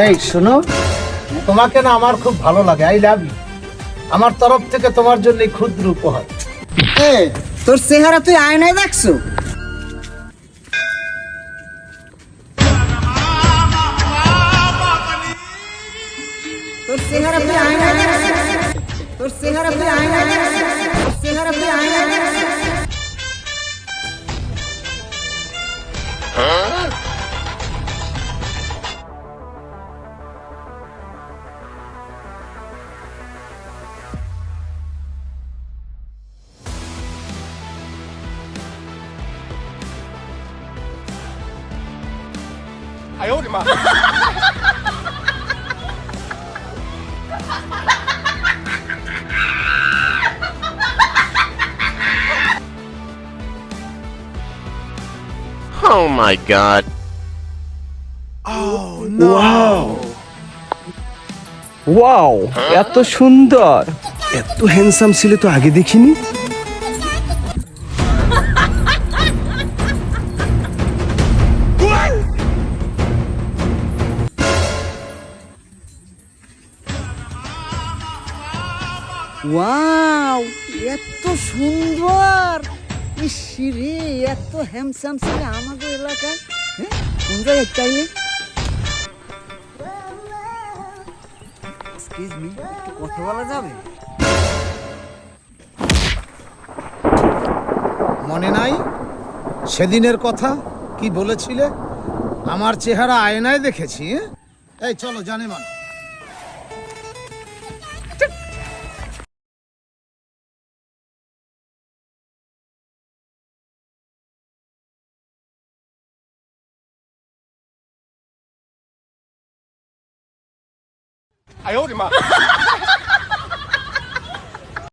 এই শোনো, তোমাকে না আমার খুব ভালো লাগে, আই লাভ ইউ। আমার তরফ থেকে তোমার জন্য এই ক্ষুদ্র উপহার। তোর চেহারা তুই আয়নায় দেখছো? তোর চেহারা তুই আয়নায় দেখছো? তোর চেহারা তুই আয়নায় দেখছো? তোর চেহারা তুই আয়নায় দেখছো? Oh my god. ওয়াও, এত সুন্দর, এত হ্যান্ডসাম ছেলে তো আগে দেখিনি। ওয়াও, এত সুন্দর! ইস রে, এত হ্যান্ডসাম ছেলে আমাদের এলাকায়, হ্যাঁ? কোন জায়গায় চাইলে? এক্সকিউজ মি, একটু কথা বলা যাবে? মনে নাই সেদিনের কথা? কি বলেছিলে? আমার চেহারা আয়নায় দেখেছি। এই চলো জানেমান।哎呦我的妈！